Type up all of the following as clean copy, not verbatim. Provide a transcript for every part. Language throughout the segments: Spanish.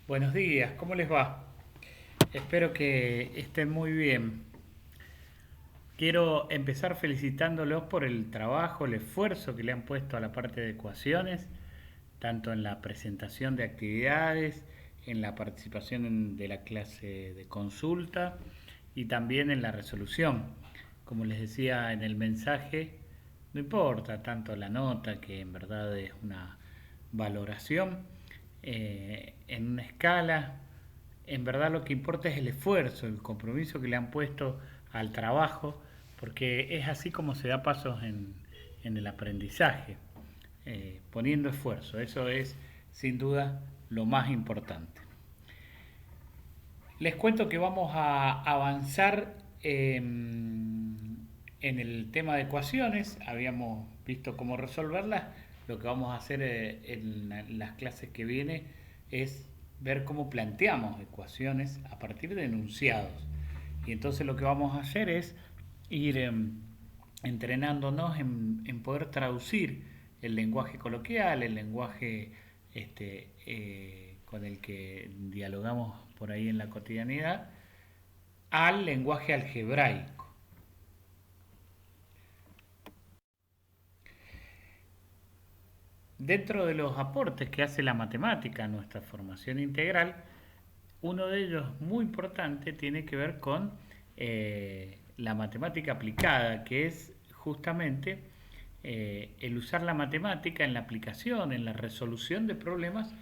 Buenos días, ¿cómo les va? Espero que estén muy bien. Quiero empezar felicitándolos por el trabajo, el esfuerzo que le han puesto a la parte de ecuaciones, tanto en la presentación de actividades, en la participación de la clase de consulta y también en la resolución. Como les decía en el mensaje, no importa tanto la nota, que en verdad es una valoración en una escala. En verdad lo que importa es el esfuerzo, el compromiso que le han puesto al trabajo, porque es así como se da pasos en el aprendizaje, poniendo esfuerzo. Eso es sin duda lo más importante. Les cuento que vamos a avanzar en el tema de ecuaciones. Habíamos visto cómo resolverlas. Lo que vamos a hacer en las clases que viene es ver cómo planteamos ecuaciones a partir de enunciados. Y entonces lo que vamos a hacer es ir entrenándonos en poder traducir el lenguaje coloquial, el lenguaje con el que dialogamos por ahí en la cotidianidad, al lenguaje algebraico. Dentro de los aportes que hace la matemática a nuestra formación integral, uno de ellos muy importante tiene que ver con la matemática aplicada, que es justamente el usar la matemática en la aplicación, en la resolución de problemas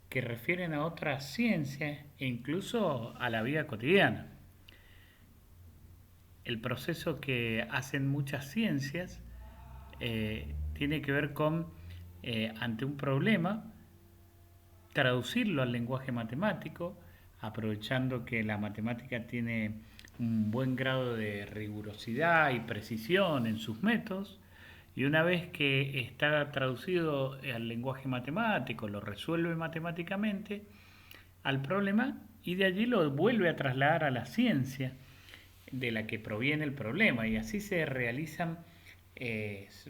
que refieren a otras ciencias e incluso a la vida cotidiana. El proceso que hacen muchas ciencias tiene que ver con, ante un problema, traducirlo al lenguaje matemático, aprovechando que la matemática tiene un buen grado de rigurosidad y precisión en sus métodos, y una vez que está traducido al lenguaje matemático, lo resuelve matemáticamente al problema y de allí lo vuelve a trasladar a la ciencia de la que proviene el problema, y así se realizan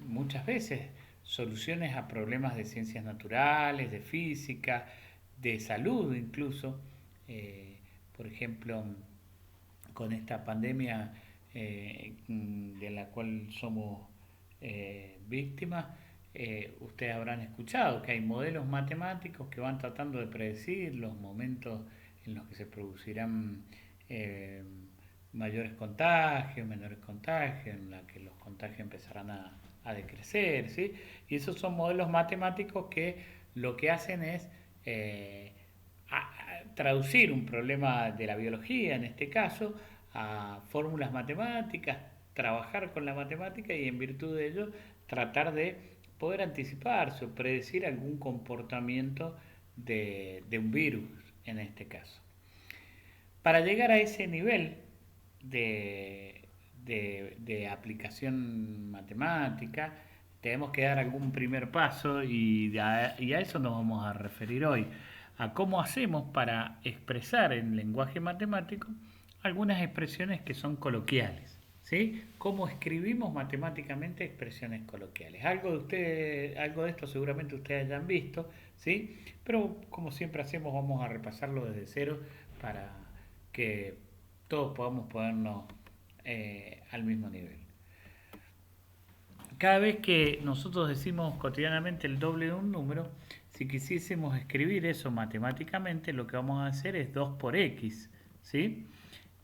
muchas veces soluciones a problemas de ciencias naturales, de física, de salud incluso. Eh, por ejemplo, con esta pandemia de la cual somos víctimas, ustedes habrán escuchado que hay modelos matemáticos que van tratando de predecir los momentos en los que se producirán eh, mayores contagios, menores contagios, en la que los contagios empezarán a decrecer, ¿sí? Y esos son modelos matemáticos que lo que hacen es traducir un problema de la biología, en este caso, a fórmulas matemáticas, trabajar con la matemática y en virtud de ello tratar de poder anticiparse o predecir algún comportamiento de un virus, en este caso. Para llegar a ese nivel de aplicación matemática, tenemos que dar algún primer paso y a eso nos vamos a referir hoy, a cómo hacemos para expresar en lenguaje matemático algunas expresiones que son coloquiales. ¿Sí? ¿Cómo escribimos matemáticamente expresiones coloquiales? Algo de esto seguramente ustedes hayan visto, ¿sí? Pero como siempre hacemos, vamos a repasarlo desde cero para que todos podamos ponernos al mismo nivel. Cada vez que nosotros decimos cotidianamente el doble de un número, si quisiésemos escribir eso matemáticamente, lo que vamos a hacer es 2 por x, ¿sí?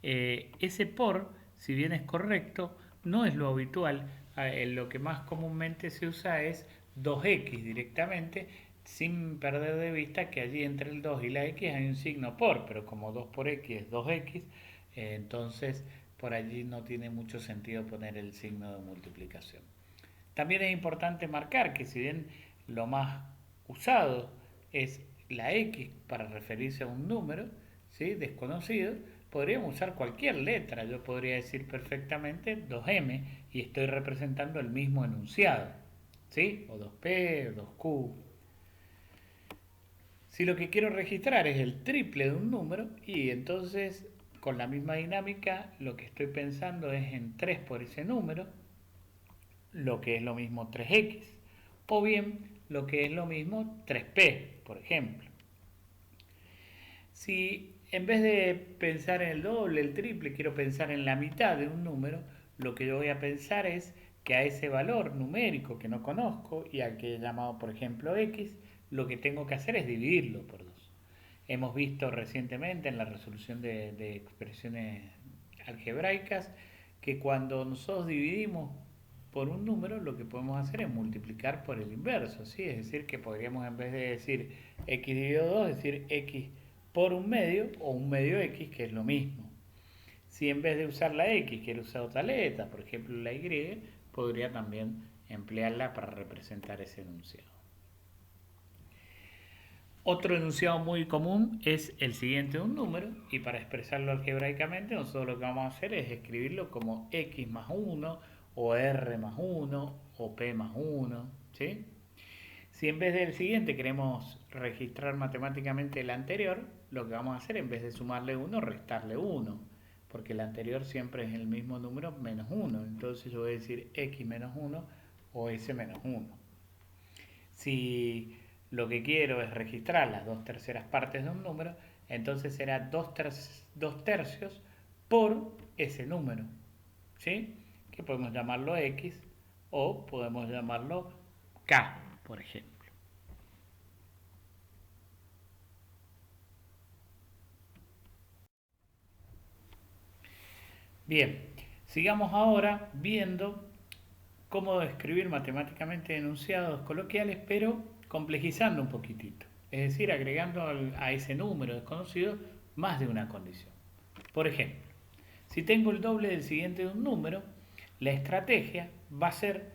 Ese por, si bien es correcto, no es lo habitual. Lo que más comúnmente se usa es 2x directamente, sin perder de vista que allí entre el 2 y la x hay un signo por, pero como 2 por x es 2x, entonces por allí no tiene mucho sentido poner el signo de multiplicación. También es importante marcar que si bien lo más usado es la X para referirse a un número, ¿sí?, desconocido, podríamos usar cualquier letra. Yo podría decir perfectamente 2M y estoy representando el mismo enunciado, ¿sí? O 2P, o 2Q. Si lo que quiero registrar es el triple de un número, y entonces con la misma dinámica lo que estoy pensando es en 3 por ese número, lo que es lo mismo 3x, o bien lo que es lo mismo 3p, por ejemplo. Si en vez de pensar en el doble, el triple, quiero pensar en la mitad de un número, lo que yo voy a pensar es que a ese valor numérico que no conozco y al que he llamado por ejemplo x, lo que tengo que hacer es dividirlo por 2. Hemos visto recientemente en la resolución de expresiones algebraicas que cuando nosotros dividimos por un número, lo que podemos hacer es multiplicar por el inverso, ¿sí? Es decir, que podríamos en vez de decir x dividido 2, decir x por un medio o un medio x, que es lo mismo. Si en vez de usar la x quiero usar otra letra, por ejemplo la y, podría también emplearla para representar ese enunciado. Otro enunciado muy común es el siguiente de un número, y para expresarlo algebraicamente nosotros lo que vamos a hacer es escribirlo como x más 1 o r más 1 o p más 1, ¿sí? Si en vez del siguiente queremos registrar matemáticamente el anterior, lo que vamos a hacer en vez de sumarle 1, restarle 1, porque el anterior siempre es el mismo número menos 1, entonces yo voy a decir x menos 1 o s menos 1. Si lo que quiero es registrar las 2/3 de un número, entonces será 2 tercios por ese número, ¿sí? Que podemos llamarlo x o podemos llamarlo k, por ejemplo. Bien, sigamos ahora viendo cómo escribir matemáticamente enunciados coloquiales, pero complejizando un poquitito. Es decir, agregando a ese número desconocido más de una condición. Por ejemplo, si tengo el doble del siguiente de un número, la estrategia va a ser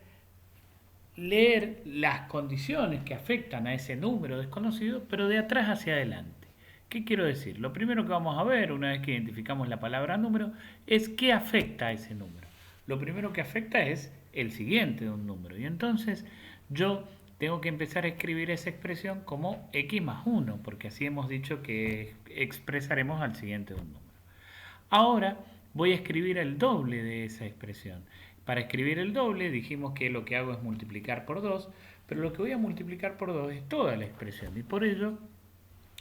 leer las condiciones que afectan a ese número desconocido, pero de atrás hacia adelante. ¿Qué quiero decir? Lo primero que vamos a ver, una vez que identificamos la palabra número, es qué afecta a ese número. Lo primero que afecta es el siguiente de un número. Y entonces yo tengo que empezar a escribir esa expresión como x más 1, porque así hemos dicho que expresaremos al siguiente de un número. Ahora voy a escribir el doble de esa expresión. Para escribir el doble dijimos que lo que hago es multiplicar por 2, pero lo que voy a multiplicar por 2 es toda la expresión y por ello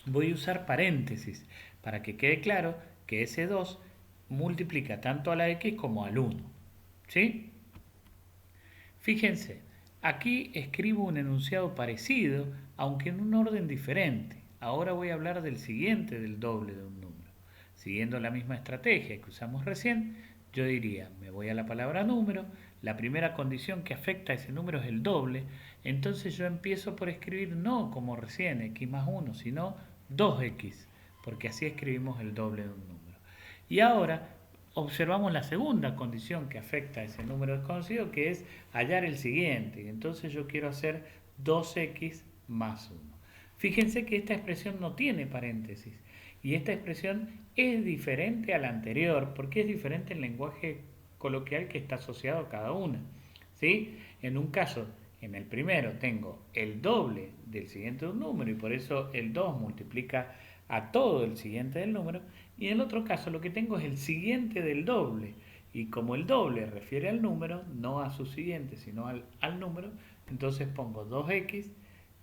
voy a usar paréntesis para que quede claro que ese 2 multiplica tanto a la x como al 1. ¿Sí? Fíjense, aquí escribo un enunciado parecido, aunque en un orden diferente. Ahora voy a hablar del siguiente del doble de un número. Siguiendo la misma estrategia que usamos recién, yo diría, me voy a la palabra número, la primera condición que afecta a ese número es el doble, entonces yo empiezo por escribir no como recién x más 1, sino 2x, porque así escribimos el doble de un número. Y ahora observamos la segunda condición que afecta a ese número desconocido, que es hallar el siguiente. Entonces yo quiero hacer 2x más 1. Fíjense que esta expresión no tiene paréntesis. Y esta expresión es diferente a la anterior, porque es diferente el lenguaje coloquial que está asociado a cada una. ¿Sí? En un caso, en el primero tengo el doble del siguiente de un número y por eso el 2 multiplica a todo el siguiente del número. Y en el otro caso lo que tengo es el siguiente del doble. Y como el doble refiere al número, no a su siguiente, sino al número, entonces pongo 2x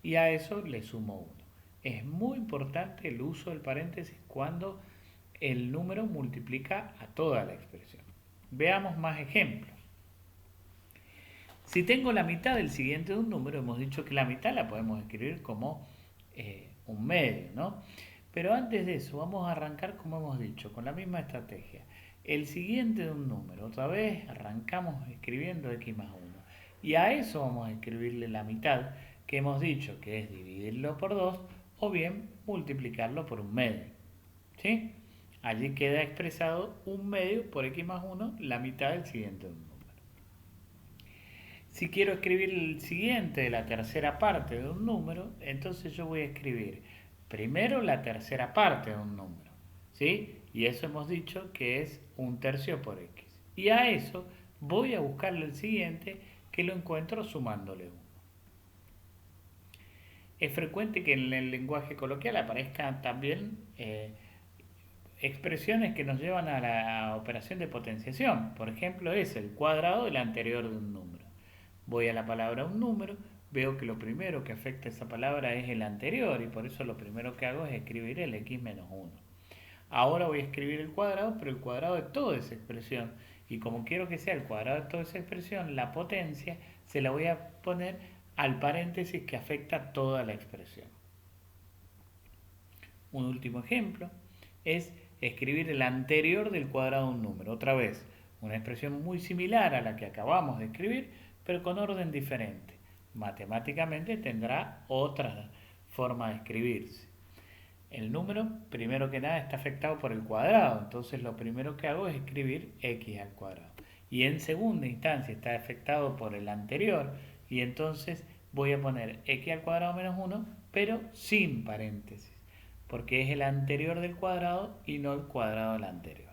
y a eso le sumo 1. Es muy importante el uso del paréntesis cuando el número multiplica a toda la expresión. Veamos más ejemplos. Si tengo la mitad del siguiente de un número, hemos dicho que la mitad la podemos escribir como un medio, ¿no? Pero antes de eso, vamos a arrancar, como hemos dicho, con la misma estrategia. El siguiente de un número, otra vez arrancamos escribiendo x más 1. Y a eso vamos a escribirle la mitad, que hemos dicho que es dividirlo por 2 o bien multiplicarlo por un medio. ¿Sí? Allí queda expresado un medio por x más 1, la mitad del siguiente de un número. Si quiero escribir el siguiente de la tercera parte de un número, entonces yo voy a escribir primero la tercera parte de un número, ¿sí? Y eso hemos dicho que es 1/3 por x. Y a eso voy a buscarle el siguiente, que lo encuentro sumándole 1. Es frecuente que en el lenguaje coloquial aparezcan también expresiones que nos llevan a la operación de potenciación. Por ejemplo, es el cuadrado del anterior de un número. Voy a la palabra un número, veo que lo primero que afecta a esa palabra es el anterior y por eso lo primero que hago es escribir el x menos 1. Ahora voy a escribir el cuadrado, pero el cuadrado de toda esa expresión. Y como quiero que sea el cuadrado de toda esa expresión, la potencia se la voy a poner al paréntesis que afecta a toda la expresión. Un último ejemplo es escribir el anterior del cuadrado de un número. Otra vez, una expresión muy similar a la que acabamos de escribir, pero con orden diferente. Matemáticamente tendrá otra forma de escribirse. El número, primero que nada, está afectado por el cuadrado, entonces lo primero que hago es escribir x al cuadrado. Y en segunda instancia está afectado por el anterior, y entonces voy a poner x al cuadrado menos 1, pero sin paréntesis, porque es el anterior del cuadrado y no el cuadrado del anterior.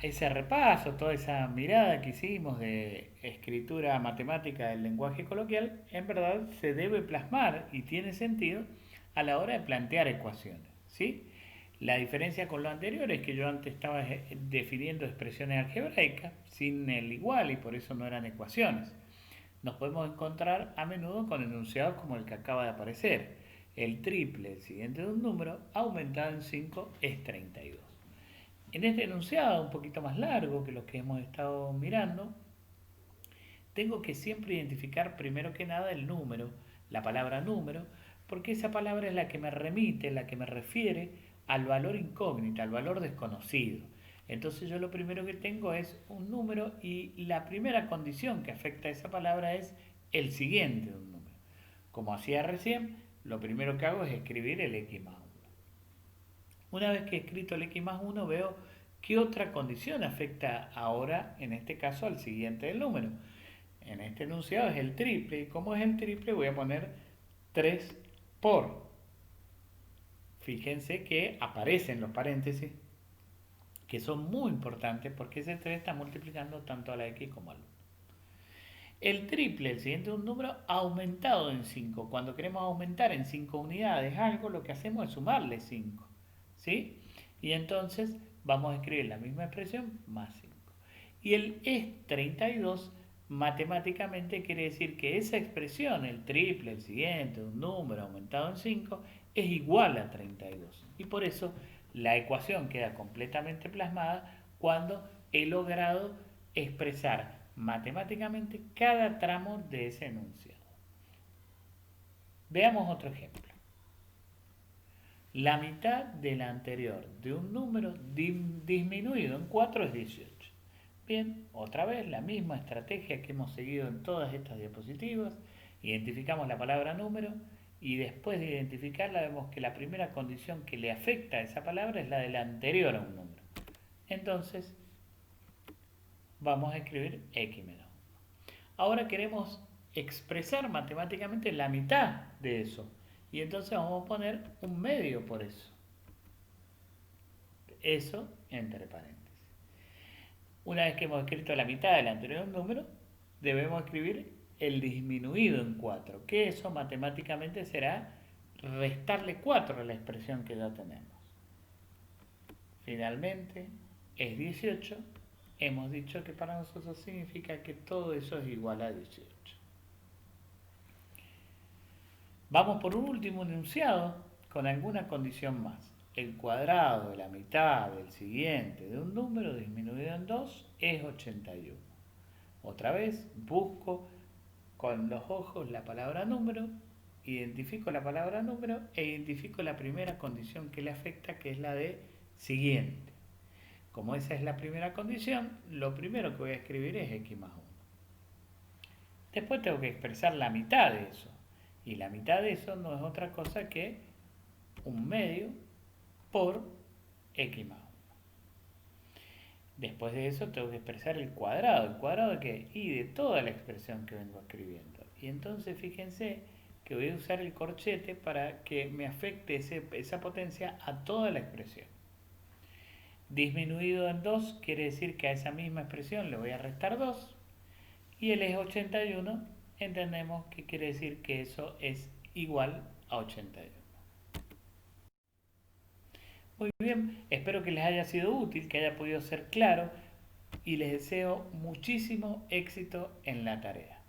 Ese repaso, toda esa mirada que hicimos de escritura matemática del lenguaje coloquial, en verdad se debe plasmar y tiene sentido a la hora de plantear ecuaciones, ¿sí? La diferencia con lo anterior es que yo antes estaba definiendo expresiones algebraicas sin el igual y por eso no eran ecuaciones. Nos podemos encontrar a menudo con enunciados como el que acaba de aparecer. El triple, el siguiente de un número, aumentado en 5 es 32. En este enunciado, un poquito más largo que los que hemos estado mirando, tengo que siempre identificar primero que nada el número, la palabra número, porque esa palabra es la que me remite, la que me refiere al valor incógnito, al valor desconocido. Entonces yo lo primero que tengo es un número y la primera condición que afecta a esa palabra es el siguiente de un número. Como hacía recién, lo primero que hago es escribir el x más 1. Una vez que he escrito el x más 1 veo qué otra condición afecta ahora, en este caso, al siguiente del número. En este enunciado es el triple y como es el triple voy a poner 3 por. Fíjense que aparecen los paréntesis que son muy importantes porque ese 3 está multiplicando tanto a la x como al 1. El triple, el siguiente es un número aumentado en 5. Cuando queremos aumentar en 5 unidades algo, lo que hacemos es sumarle 5. ¿Sí? Y entonces vamos a escribir la misma expresión más 5. Y el es 32 matemáticamente quiere decir que esa expresión, el triple, el siguiente, un número aumentado en 5, es igual a 32. Y por eso la ecuación queda completamente plasmada cuando he logrado expresar matemáticamente cada tramo de ese enunciado. Veamos otro ejemplo. La mitad de la anterior de un número disminuido en 4 es 18. Bien, otra vez la misma estrategia que hemos seguido en todas estas diapositivas. Identificamos la palabra número y después de identificarla vemos que la primera condición que le afecta a esa palabra es la de la anterior a un número. Entonces, vamos a escribir x menos 1. Ahora queremos expresar matemáticamente la mitad de eso. Y entonces vamos a poner un medio por eso. Eso entre paréntesis. Una vez que hemos escrito la mitad del anterior número, debemos escribir el disminuido en 4, que eso matemáticamente será restarle 4 a la expresión que ya tenemos. Finalmente, es 18. Hemos dicho que para nosotros significa que todo eso es igual a 18. Vamos por un último enunciado con alguna condición más. El cuadrado de la mitad del siguiente de un número disminuido en 2 es 81. Otra vez busco con los ojos la palabra número, identifico la palabra número e identifico la primera condición que le afecta, que es la de siguiente. Como esa es la primera condición, lo primero que voy a escribir es x más 1. Después tengo que expresar la mitad de eso. Y la mitad de eso no es otra cosa que un medio por x más 1. Después de eso tengo que expresar el cuadrado. ¿El cuadrado de qué? Y de toda la expresión que vengo escribiendo. Y entonces fíjense que voy a usar el corchete para que me afecte esa potencia a toda la expresión. Disminuido en 2 quiere decir que a esa misma expresión le voy a restar 2. Y el es 81 entendemos que quiere decir que eso es igual a 81. Muy bien, espero que les haya sido útil, que haya podido ser claro y les deseo muchísimo éxito en la tarea.